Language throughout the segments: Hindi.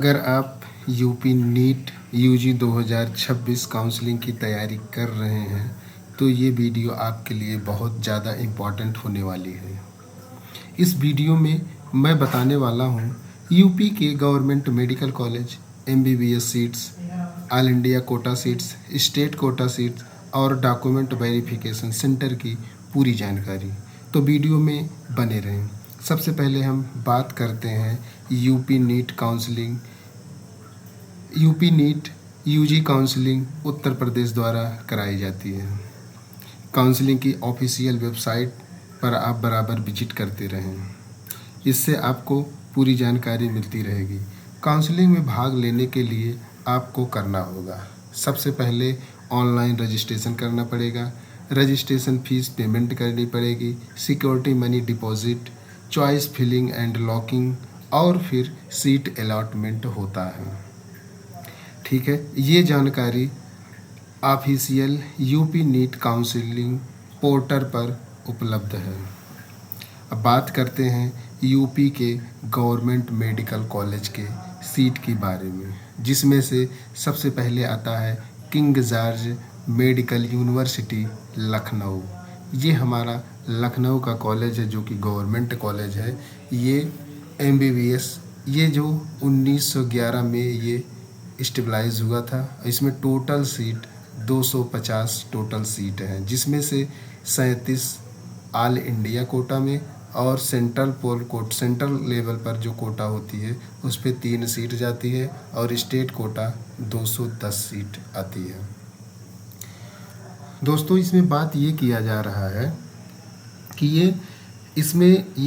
अगर आप यूपी नीट यूजी 2026 काउंसलिंग की तैयारी कर रहे हैं तो ये वीडियो आपके लिए बहुत ज़्यादा इम्पॉर्टेंट होने वाली है। इस वीडियो में मैं बताने वाला हूँ यूपी के government medical college MBBS seats, all India quota seats, state quota seats और डॉक्यूमेंट वेरिफिकेशन सेंटर की पूरी जानकारी। तो वीडियो में बने रहें। सबसे पहले हम बात करते हैं UP NEET counselling. UP NEET UG counselling Uttar Pradesh द्वारा कराई जाती है। काउंसलिंग की ऑफिशियल वेबसाइट पर आप बराबर विजिट करते रहें, इससे आपको पूरी जानकारी मिलती रहेगी। काउंसलिंग में भाग लेने के लिए आपको करना होगा, सबसे पहले ऑनलाइन रजिस्ट्रेशन करना पड़ेगा। रजिस्ट्रेशन फ़ीस पेमेंट करनी पड़ेगी, security money deposit, choice filling and locking और फिर सीट अलॉटमेंट होता है। ठीक है, ये जानकारी official UP NEET counselling portal पर उपलब्ध है। अब बात करते हैं यूपी के गवर्नमेंट मेडिकल कॉलेज के सीट के बारे में, जिसमें से सबसे पहले आता है King George Medical University Lucknow. ये हमारा लखनऊ का कॉलेज है जो कि गवर्नमेंट कॉलेज है। ये एमबीबीएस ये जो 1911 में ये स्टेबलाइज हुआ था। इसमें टोटल सीट 250 टोटल सीट हैं, जिसमें से 37 ऑल इंडिया कोटा में और सेंट्रल लेवल पर जो कोटा होती है उस पर 3 सीट जाती है और स्टेट कोटा 210 सीट आती है। दोस्तों, इसमें बात ये किया जा रहा है कि ये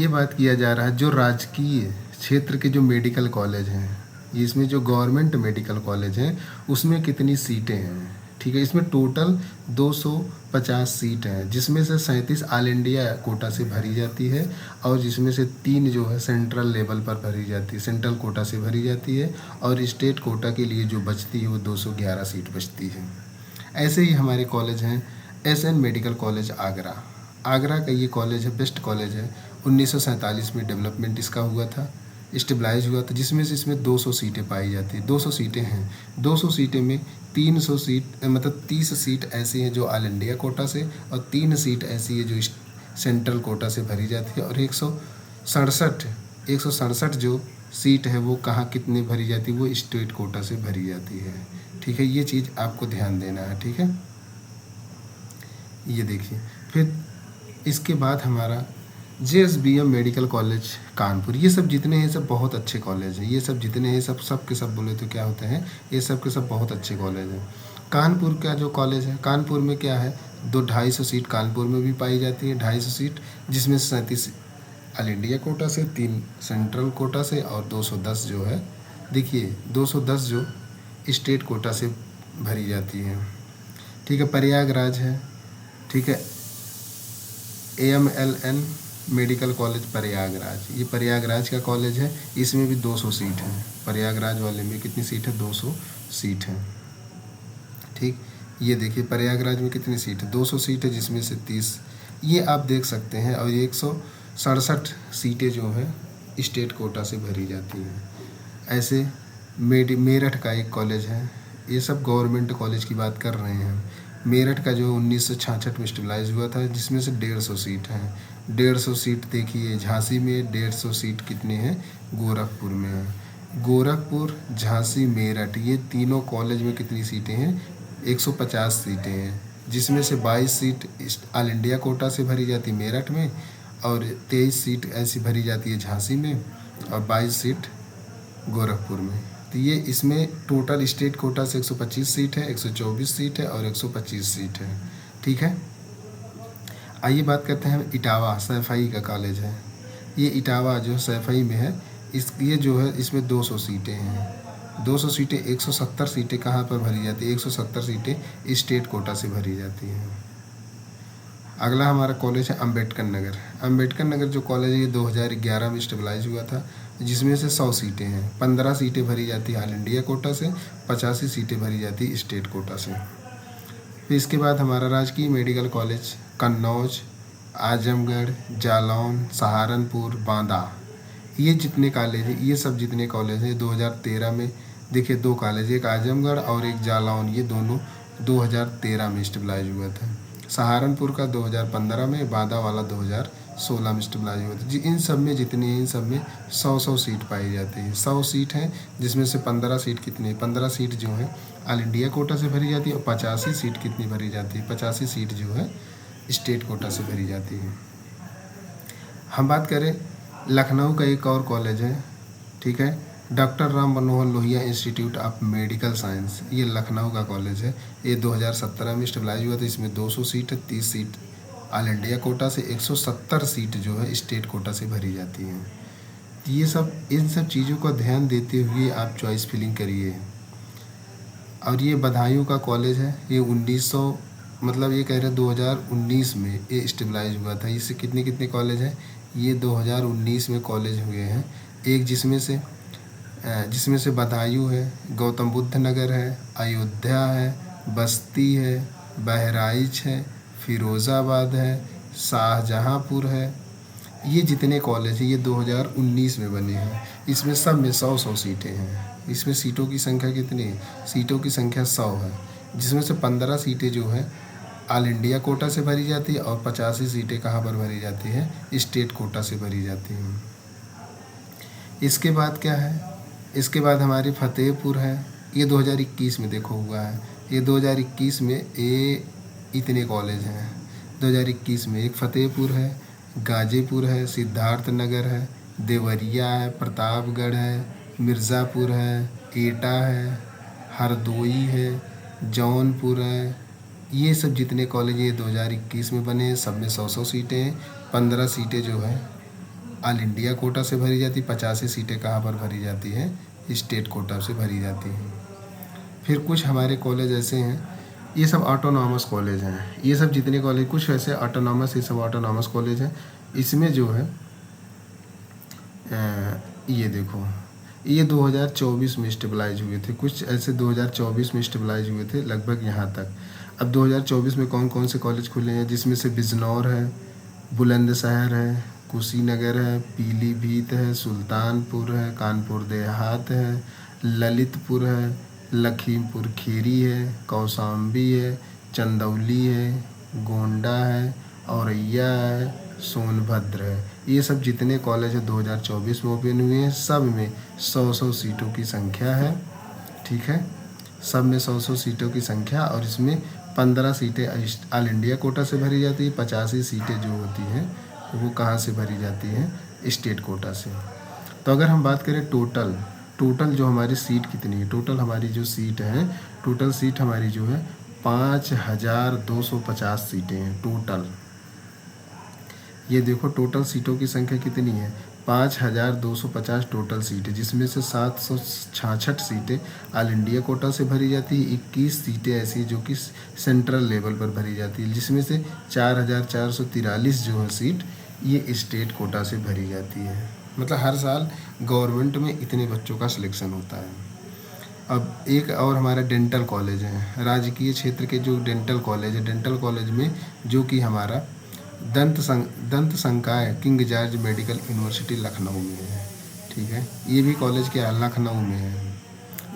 बात किया जा रहा है जो राजकीय क्षेत्र के जो मेडिकल कॉलेज हैं, इसमें जो गवर्नमेंट मेडिकल कॉलेज हैं उसमें कितनी सीटें हैं। ठीक है, इसमें टोटल 250 सीट हैं, जिसमें से 37 ऑल इंडिया कोटा से भरी जाती है और जिसमें से 3 जो है सेंट्रल लेवल पर भरी जाती है, सेंट्रल कोटा से भरी जाती है और स्टेट कोटा के लिए जो बचती है वो 211 सीट बचती है। ऐसे ही हमारे कॉलेज हैं एसएन मेडिकल कॉलेज आगरा का ये कॉलेज है, बेस्ट कॉलेज है। 1947 में डेवलपमेंट इसका हुआ था, स्टेबलाइज हुआ था, जिसमें से इसमें 200 सीटें पाई जाती है। 200 सीटें हैं। 200 सीटें में 300 सीट मतलब 30 सीट ऐसी हैं जो ऑल इंडिया कोटा से और 3 सीट ऐसी है जो सेंट्रल कोटा से भरी जाती है और 167 जो सीट है वो कहाँ कितनी भरी जाती है, वो स्टेट कोटा से भरी जाती है। ठीक है, ये चीज़ आपको ध्यान देना है। ठीक है, ये देखिए। फिर इसके बाद हमारा जेएसबीएम मेडिकल कॉलेज कानपुर। ये सब जितने हैं सब बहुत अच्छे कॉलेज हैं। ये सब जितने हैं सब के सब बोले तो क्या होते हैं, ये सब के सब बहुत अच्छे कॉलेज हैं। कानपुर का जो कॉलेज है, कानपुर में क्या है, 250 सीट कानपुर में भी पाई जाती है, 250 सीट, जिसमें 37 ऑल इंडिया कोटा से, 3 सेंट्रल कोटा से और 210 जो है, देखिए 210 जो स्टेट कोटा से भरी जाती है। ठीक है, प्रयागराज है। ठीक है, AMLN मेडिकल कॉलेज प्रयागराज, ये प्रयागराज का कॉलेज है। इसमें भी 200 सीट हैं। प्रयागराज वाले में कितनी सीट है, 200 सीट हैं। ठीक, ये देखिए प्रयागराज में कितनी सीट है, 200 सीट है, जिसमें से 30 ये आप देख सकते हैं और 167 सीटें जो हैं स्टेट कोटा से भरी जाती हैं। ऐसे मेरठ का एक कॉलेज है। ये सब गवर्नमेंट कॉलेज की बात कर रहे हैं। मेरठ का जो 1966 में स्टेबलाइज हुआ था, जिसमें से 150 सीट हैं। 150 सीट देखिए झांसी में, 150 सीट कितने हैं, गोरखपुर में है। गोरखपुर, झांसी, मेरठ, ये तीनों कॉलेज में कितनी सीटें हैं, 150 सीटें हैं, जिसमें से 22 सीट ऑल इंडिया कोटा से भरी जाती है मेरठ में और 23 सीट ऐसी भरी जाती है झांसी में और 22 सीट गोरखपुर में। तो ये इसमें टोटल स्टेट कोटा से 125 सीट है, 124 सीट है और 125 सीट है। ठीक है, आइए बात करते हैं इटावा सैफई का कॉलेज है। ये इटावा जो सैफई में है, ये जो है इसमें 200 सीटें हैं। 200 सीटें, 170 सीटें कहाँ पर भरी जाती है, 170 सीटें स्टेट कोटा से भरी जाती हैं। अगला हमारा कॉलेज है अम्बेडकर नगर। अम्बेडकर नगर जो कॉलेज है ये 2011 में स्टेबलाइज हुआ था, जिसमें से 100 सीटें हैं। 15 सीटें भरी जाती है ऑल इंडिया कोटा से, 85 सीटें भरी जाती है स्टेट कोटा से। फिर इसके बाद हमारा राजकीय मेडिकल कॉलेज कन्नौज, आजमगढ़, जालौन, सहारनपुर, बांदा, ये जितने कॉलेज हैं, ये सब जितने कॉलेज हैं 2013 में देखिए, 2 कॉलेज, एक आजमगढ़ और एक जालौन, ये दोनों 2013 में स्टेबलाइज हुआ था। सहारनपुर का 2015 में, बांदा वाला 2016 में स्टेबलाइज हुआ था जी। इन सब में जितने हैं, इन सब में 100-100 सीट पाई जाती है। 100 सीट हैं, जिसमें से 15 सीट कितनी, 15 सीट जो है ऑल इंडिया कोटा से भरी जाती है, और 85 सीट कितनी भरी जाती है, 85 सीट जो है स्टेट कोटा से भरी जाती है। हम बात करें लखनऊ का एक और कॉलेज है, ठीक है, doctor Ram Manohar Lohia institute of medical science, ये लखनऊ का कॉलेज है। ये 2017 में स्टेबलाइज हुआ था। इसमें 200 सीट है, 30 सीट ऑल इंडिया कोटा से, 170 सीट जो है स्टेट कोटा से भरी जाती हैं। ये सब, इन सब चीज़ों का ध्यान देते हुए आप चॉइस फिलिंग करिए। और ये बदायूं का कॉलेज है, ये 1900 मतलब ये कह रहे 2019 में ये स्टेबलाइज हुआ था। इससे कितने कितने कॉलेज हैं, ये 2019 में कॉलेज हुए हैं। एक जिसमें से बदायूं है, गौतम बुद्ध नगर है, अयोध्या है, बस्ती है, बहराइच है, फिरोज़ाबाद है, शाहजहाँपुर है। ये जितने कॉलेज हैं ये 2019 में बने हैं। इसमें सब में 100-100 सीटें हैं। इसमें सीटों की संख्या कितनी है, सीटों की संख्या 100 है, जिसमें से 15 सीटें जो है ऑल इंडिया कोटा से भरी जाती है, और 85 सीटें कहाँ पर भरी जाती है, स्टेट कोटा से भरी जाती हैं। इसके बाद क्या है, इसके बाद हमारी फतेहपुर है, ये 2021 में देखो हुआ है। ये 2021 में ये इतने कॉलेज हैं 2021 में। एक फतेहपुर है, गाजीपुर है, सिद्धार्थ नगर है, देवरिया है, प्रतापगढ़ है, मिर्ज़ापुर है, एटा है, हरदोई है, जौनपुर है। ये सब जितने कॉलेज ये 2021 में बने हैं, सब में 100-100 सीटें हैं। 15 सीटें जो है ऑल इंडिया कोटा से भरी जाती, 85 सीटें कहाँ पर भरी जाती हैं, स्टेट कोटा से भरी जाती हैं। फिर कुछ हमारे कॉलेज ऐसे हैं, ये सब ऑटोनॉमस कॉलेज हैं। ये सब जितने कॉलेज, कुछ ऐसे ऑटोनॉमस, ये सब ऑटोनॉमस कॉलेज हैं। इसमें जो है ये देखो, ये 2024 में स्टेबलाइज हुए थे। कुछ ऐसे 2024 में स्टेबलाइज हुए थे लगभग यहाँ तक। अब 2024 में कौन कौन से कॉलेज खुले हैं, जिसमें से बिजनौर है, बुलंदशहर है, कुशीनगर है, पीलीभीत है, सुल्तानपुर है, कानपुर देहात है, ललितपुर है, लखीमपुर खीरी है, कौशाम्बी है, चंदौली है, गोंडा है, औरैया है, सोनभद्र है। ये सब जितने कॉलेज हैं 2024 में ओपन हुए हैं, सब में 100-100 सीटों की संख्या है, ठीक है, सब में 100-100 सीटों की संख्या। और इसमें 15 सीटें ऑल इंडिया कोटा से भरी जाती है, 85 सीटें जो होती हैं वो कहाँ से भरी जाती हैं, स्टेट कोटा से। तो अगर हम बात करें टोटल जो हमारी सीट कितनी है, टोटल हमारी जो सीट है, टोटल सीट हमारी जो है 5250 सीटें हैं टोटल। ये देखो टोटल सीटों की संख्या कितनी है, 5250 टोटल सीटें, जिसमें से 766 सीटें ऑल इंडिया कोटा से भरी जाती है। 21 सीटें ऐसी जो कि सेंट्रल लेवल पर भरी जाती है, जिसमें से 4443 जो है सीट ये स्टेट कोटा से भरी जाती है। मतलब हर साल गवर्नमेंट में इतने बच्चों का सिलेक्शन होता है। अब एक और हमारा डेंटल कॉलेज है, राजकीय क्षेत्र के जो डेंटल कॉलेज है, डेंटल कॉलेज में जो कि हमारा दंत संकाय king George Medical University Lucknow में है, ठीक है। ये भी कॉलेज क्या है, लखनऊ में है।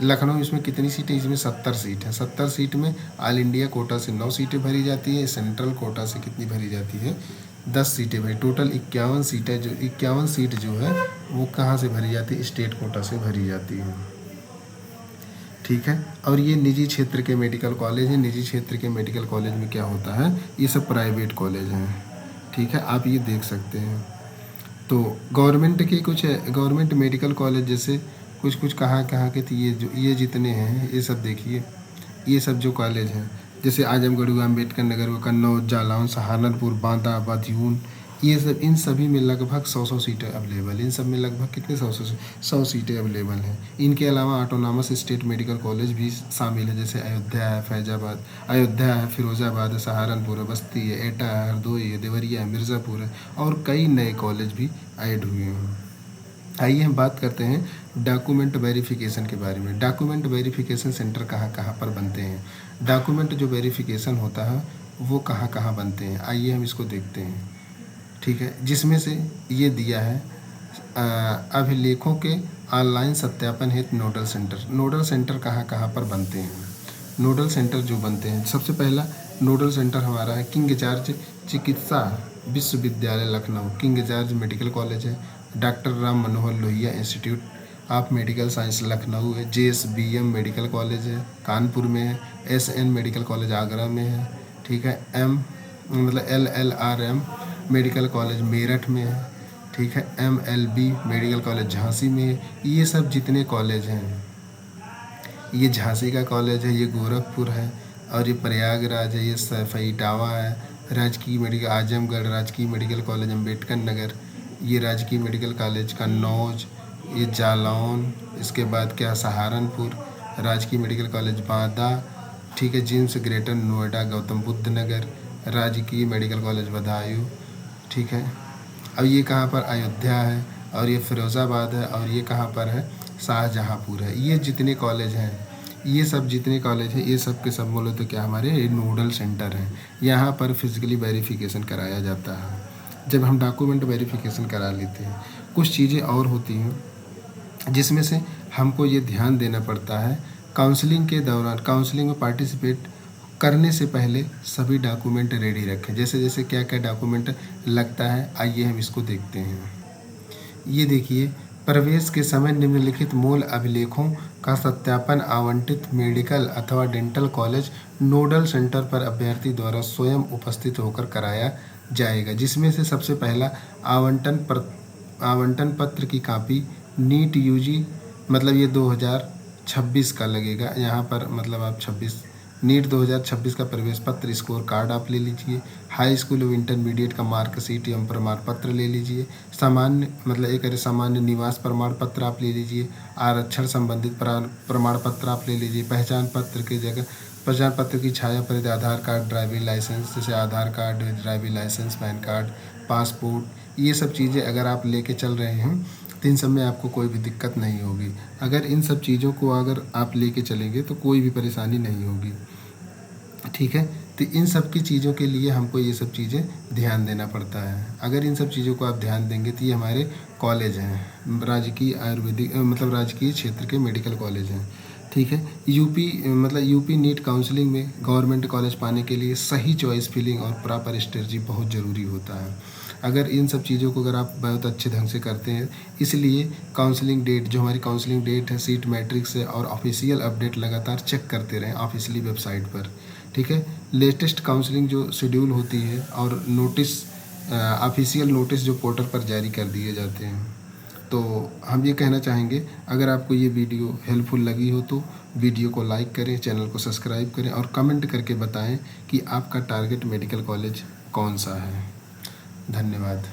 लखनऊ, इसमें कितनी सीटें, इसमें 70 सीट है। 70 सीट में ऑल इंडिया कोटा से 9 सीटें भरी जाती है, सेंट्रल कोटा से कितनी भरी जाती है, 10 सीटें भरी। टोटल 51 सीटें, जो 51 सीट जो है वो कहाँ से भरी जाती है, स्टेट कोटा से भरी जाती है, ठीक है। और ये निजी क्षेत्र के मेडिकल कॉलेज हैं। निजी क्षेत्र के मेडिकल कॉलेज में क्या होता है, ये सब प्राइवेट कॉलेज हैं, ठीक है, आप ये देख सकते हैं। तो गवर्नमेंट के कुछ गवर्नमेंट मेडिकल कॉलेज जैसे कुछ कहाँ के थे, ये जितने हैं ये सब देखिए, ये सब जो कॉलेज हैं जैसे आजमगढ़ हुआ, अम्बेडकर नगर हुआ, कन्नौज, जालौन, सहारनपुर, बांदा, बदायूं, ये सब, इन सभी में लगभग 100-100 सीटें अवेलेबल। इन सब में लगभग कितने 100 सीटें अवेलेबल हैं। इनके अलावा ऑटोनॉमस स्टेट मेडिकल कॉलेज भी शामिल है, जैसे अयोध्या है, अयोध्या है, फिरोज़ाबाद है, सहारनपुर है, बस्ती है, एटा है, हरदोई है, देवरिया है, मिर्ज़ापुर है, और कई नए कॉलेज भी ऐड हुए हैं। आइए हम बात करते हैं डॉक्यूमेंट वेरिफिकेशन के बारे में। डॉक्यूमेंट वेरिफिकेशन सेंटर कहाँ कहाँ पर बनते हैं, डॉक्यूमेंट जो वेरिफिकेशन होता है वो कहाँ कहाँ बनते हैं, आइए हम इसको देखते हैं, ठीक है। जिसमें से ये दिया है अभिलेखों के ऑनलाइन सत्यापन हेतु नोडल सेंटर। नोडल सेंटर कहाँ कहाँ पर बनते हैं? नोडल सेंटर जो बनते हैं, सबसे पहला नोडल सेंटर हमारा है किंग जॉर्ज चिकित्सा विश्वविद्यालय Lucknow, King George medical college है। Doctor Ram Manohar Lohia institute of medical science Lucknow है। JSBM मेडिकल कॉलेज है कानपुर में है। SN मेडिकल कॉलेज आगरा में है। ठीक है। LLRM मेडिकल कॉलेज मेरठ में है। ठीक है। MLB मेडिकल कॉलेज झांसी में है। ये सब जितने कॉलेज हैं, ये झांसी का कॉलेज है, ये गोरखपुर है, और ये प्रयागराज है, ये सैफई इटावा है। राजकीय मेडिकल आजमगढ़, राजकीय मेडिकल कॉलेज अम्बेडकर नगर, ये राजकीय मेडिकल कॉलेज कन्नौज, ये जालौन, इसके बाद क्या सहारनपुर, राजकीय मेडिकल कॉलेज बांदा। ठीक है। जिम्स ग्रेटर नोएडा गौतम बुद्ध नगर, राजकीय मेडिकल कॉलेज बदायूं। ठीक है। अब ये कहाँ पर? अयोध्या है, और ये फिरोज़ाबाद है, और ये कहाँ पर है? शाहजहाँपुर है। ये जितने कॉलेज हैं, ये सब जितने कॉलेज हैं, ये सब के सब बोलो तो क्या हमारे नोडल सेंटर हैं। यहाँ पर फिजिकली वेरिफिकेशन कराया जाता है। जब हम डॉक्यूमेंट वेरिफिकेशन करा लेते हैं, कुछ चीज़ें और होती हैं जिसमें से हमको ये ध्यान देना पड़ता है, काउंसलिंग के दौरान, काउंसलिंग में पार्टिसिपेट करने से पहले सभी डॉक्यूमेंट रेडी रखें। जैसे जैसे क्या क्या डॉक्यूमेंट लगता है, आइए हम इसको देखते हैं। ये देखिए, प्रवेश के समय निम्नलिखित मूल अभिलेखों का सत्यापन आवंटित मेडिकल अथवा डेंटल कॉलेज नोडल सेंटर पर अभ्यर्थी द्वारा स्वयं उपस्थित होकर कराया जाएगा, जिसमें से सबसे पहला आवंटन पत्र की कॉपी नीट UG, मतलब ये 2026 का लगेगा यहाँ पर, मतलब आप 26 नीट 2026 का प्रवेश पत्र, स्कोर कार्ड आप ले लीजिए। हाई स्कूल और इंटरमीडिएट का मार्कशीट एवं प्रमाण पत्र ले लीजिए। सामान्य, मतलब एक सामान्य निवास प्रमाण पत्र आप ले लीजिए। आरक्षण संबंधित प्रमाण पत्र आप ले लीजिए। पहचान पत्र की जगह पहचान पत्र की छाया प्रति आधार कार्ड, ड्राइविंग लाइसेंस, जैसे Aadhaar card, driving licence, PAN card, passport, ये सब चीज़ें अगर आप लेके चल रहे हैं तो इन सब में आपको कोई भी दिक्कत नहीं होगी। अगर इन सब चीज़ों को अगर आप लेके चलेंगे तो कोई भी परेशानी नहीं होगी। ठीक है। तो इन सब की चीज़ों के लिए हमको ये सब चीज़ें ध्यान देना पड़ता है। अगर इन सब चीज़ों को आप ध्यान देंगे तो ये हमारे कॉलेज हैं, राजकीय आयुर्वेदिक, मतलब राजकीय क्षेत्र के मेडिकल कॉलेज हैं। ठीक है। यूपी नीट काउंसलिंग में गवर्नमेंट कॉलेज पाने के लिए सही चॉइस फिलिंग और प्रॉपर स्ट्रेटजी बहुत ज़रूरी होता है। अगर इन सब चीज़ों को अगर आप बहुत अच्छे ढंग से करते हैं, इसलिए काउंसलिंग डेट, जो हमारी काउंसलिंग डेट है, सीट मैट्रिक्स है, और ऑफिशियल अपडेट लगातार चेक करते रहें ऑफिशियली वेबसाइट पर। ठीक है। लेटेस्ट काउंसलिंग जो शेड्यूल होती है और नोटिस, ऑफिशियल नोटिस जो पोर्टल पर जारी कर दिए जाते हैं। तो हम ये कहना चाहेंगे, अगर आपको ये वीडियो हेल्पफुल लगी हो तो वीडियो को लाइक करें, चैनल को सब्सक्राइब करें, और कमेंट करके बताएं कि आपका टारगेट मेडिकल कॉलेज कौन सा है। धन्यवाद।